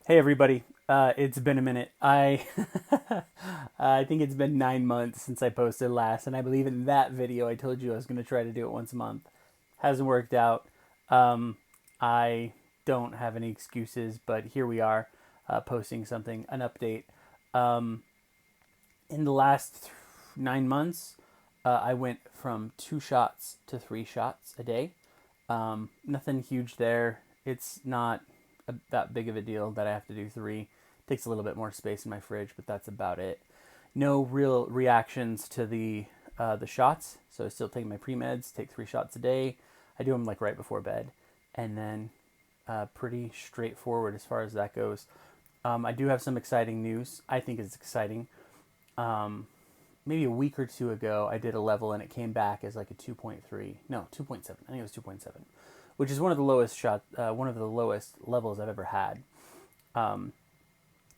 Hey everybody, it's been a minute. I think it's been 9 months since I posted last, and I believe in that video I told you I was going to try to do it once a month. Hasn't worked out. I don't have any excuses, but here we are, posting something, an update. Um, in the last 9 months, I went from 2 shots to 3 shots a day. Nothing huge there. It's not that big of a deal that I have to do three. Takes a little bit more space in my fridge, but that's about it. No real reactions to the shots, so I still take my pre meds. Take 3 shots a day. I do them like right before bed, and then pretty straightforward as far as that goes. I do have some exciting news. I think it's exciting. Um, Maybe a week or two ago, I did a level and it came back as like a 2.3. No, 2.7. I think it was 2.7, which is one of the lowest levels I've ever had. Um,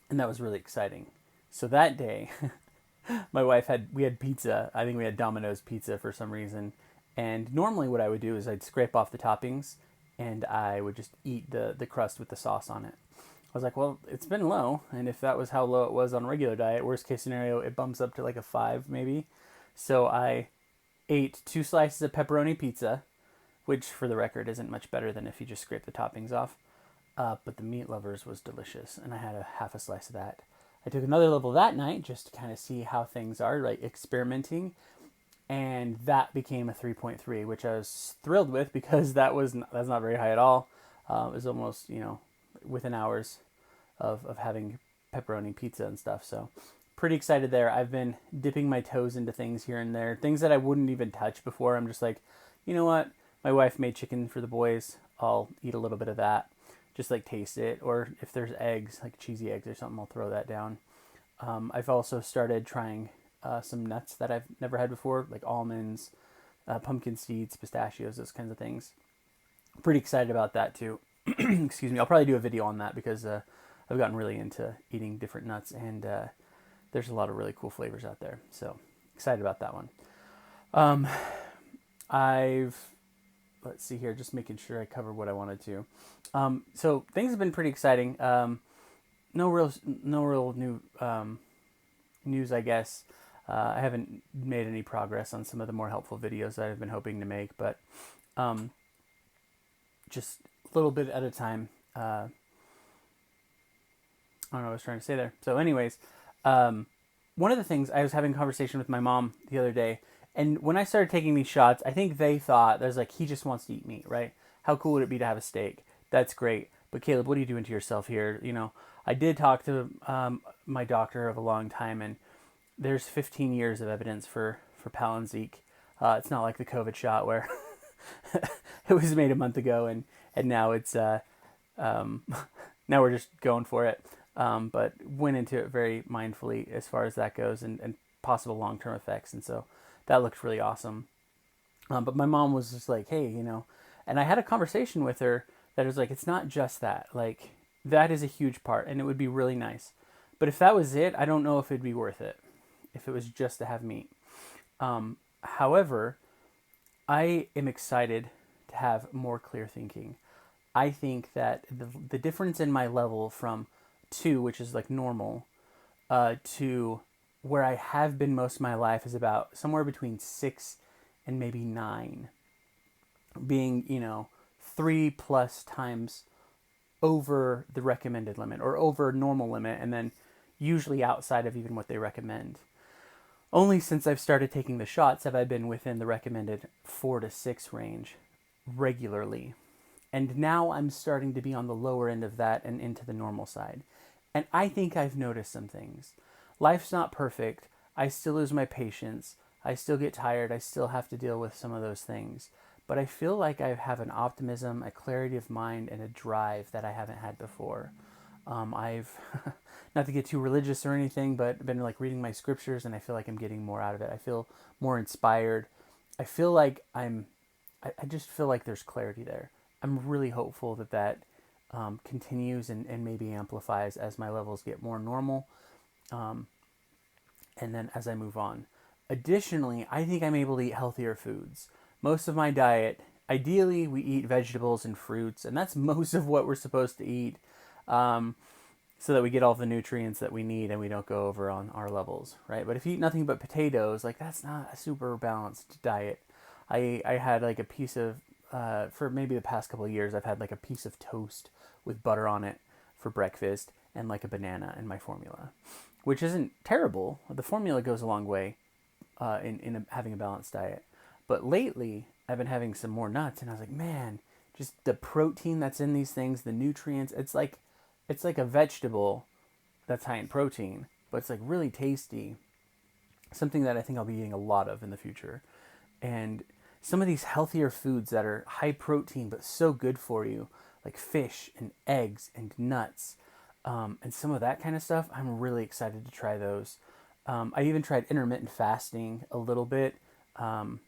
and that was really exciting. So that day, we had pizza. I think we had Domino's pizza for some reason. And normally what I would do is I'd scrape off the toppings and I would just eat the crust with the sauce on it. I was like, well, it's been low, and if that was how low it was on a regular diet, worst case scenario, it bumps up to like a 5 maybe. So I ate 2 slices of pepperoni pizza, which for the record isn't much better than if you just scrape the toppings off. But the meat lovers was delicious, and I had a half a slice of that. I took another level that night just to kind of see how things are, like experimenting, and that became a 3.3, which I was thrilled with because that's not very high at all. It was almost within hours of having pepperoni pizza and stuff. So pretty excited there. I've been dipping my toes into things here and there, things that I wouldn't even touch before. I'm just like, you know what? My wife made chicken for the boys. I'll eat a little bit of that, just like taste it. Or if there's eggs, like cheesy eggs or something, I'll throw that down. I've also started trying some nuts that I've never had before, like almonds, pumpkin seeds, pistachios, those kinds of things. Pretty excited about that too. Excuse me. I'll probably do a video on that because I've gotten really into eating different nuts, and there's a lot of really cool flavors out there. So excited about that one. Um, I've Let's see here, just making sure I covered what I wanted to. So things have been pretty exciting. No real new news, I guess. I haven't made any progress on some of the more helpful videos that I've been hoping to make, but um, just a little bit at a time. I don't know what I was trying to say there. So, anyways, um, one of the things I was having a conversation with my mom the other day, and when I started taking these shots, I think they thought there's like he just wants to eat meat, right? How cool would it be to have a steak? That's great, but Caleb, what are you doing to yourself here? I did talk to my doctor of a long time, and there's 15 years of evidence for PALYNZIQ. It's not like the COVID shot where it was made a month ago, and now it's um, now we're just going for it. But went into it very mindfully as far as that goes, and possible long term effects, and so that looked really awesome. But my mom was just like, hey, and I had a conversation with her that was like, it's not just that. Like, that is a huge part, and it would be really nice. But if that was it, I don't know if it'd be worth it if it was just to have meat. However, I am excited to have more clear thinking. I think that the difference in my level from 2, which is like normal, to where I have been most of my life is about somewhere between 6 and maybe 9, being, 3+ times over the recommended limit or over normal limit, and then usually outside of even what they recommend. Only since I've started taking the shots have I been within the recommended 4 to 6 range regularly. And now I'm starting to be on the lower end of that and into the normal side. And I think I've noticed some things. Life's not perfect. I still lose my patience. I still get tired. I still have to deal with some of those things. But I feel like I have an optimism, a clarity of mind, and a drive that I haven't had before. I've, not to get too religious or anything, but been like reading my scriptures, and I feel like I'm getting more out of it. I feel more inspired. I feel like I just feel like there's clarity there. I'm really hopeful that continues and maybe amplifies as my levels get more normal, um, and then as I move on. Additionally, I think I'm able to eat healthier foods. Most of my diet, ideally, we eat vegetables and fruits, and that's most of what we're supposed to eat. Um, so that we get all the nutrients that we need and we don't go over on our levels, right? But if you eat nothing but potatoes, like that's not a super balanced diet. I had like a piece of, for maybe the past couple of years, I've had like a piece of toast with butter on it for breakfast and like a banana in my formula, which isn't terrible. The formula goes a long way having a balanced diet. But lately, I've been having some more nuts, and I was like, man, just the protein that's in these things, the nutrients. It's like a vegetable that's high in protein, but it's like really tasty. Something that I think I'll be eating a lot of in the future. And some of these healthier foods that are high protein but so good for you, like fish and eggs and nuts, and some of that kind of stuff, I'm really excited to try those. I even tried intermittent fasting a little bit. Um,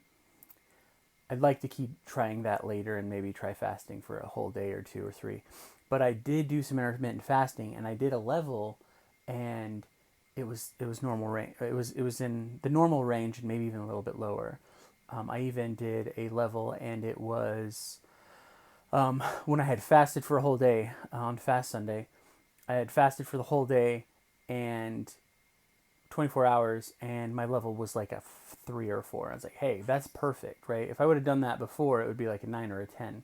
I'd like to keep trying that later and maybe try fasting for a whole day or 2 or 3. But I did do some intermittent fasting, and I did a level, and it was normal range. It was in the normal range and maybe even a little bit lower. I even did a level, and it was when I had fasted for a whole day on Fast Sunday. I had fasted for the whole day and 24 hours, and my level was like a 3 or 4. I was like, hey, that's perfect, right? If I would have done that before, it would be like a 9 or a 10,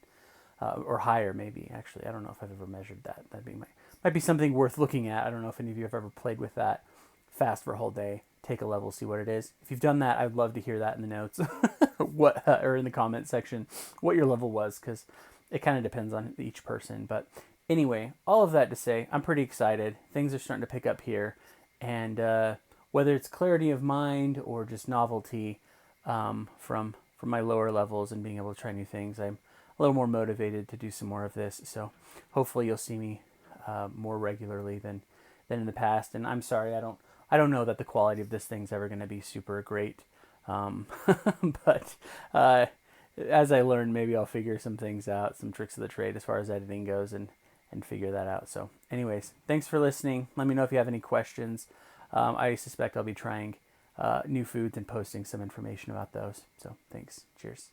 or higher maybe. Actually, I don't know if I've ever measured that. That'd be might be something worth looking at. I don't know if any of you have ever played with that. Fast for a whole day, take a level, see what it is. If you've done that, I'd love to hear that in the notes, what or in the comment section, what your level was, because it kind of depends on each person. But anyway, all of that to say, I'm pretty excited. Things are starting to pick up here, and whether it's clarity of mind or just novelty from my lower levels and being able to try new things, I'm a little more motivated to do some more of this. So hopefully you'll see me more regularly than in the past. And I'm sorry, I don't know that the quality of this thing's ever going to be super great. But as I learn, maybe I'll figure some things out, some tricks of the trade as far as editing goes, and figure that out. So anyways, thanks for listening. Let me know if you have any questions. I suspect I'll be trying new foods and posting some information about those. So thanks. Cheers.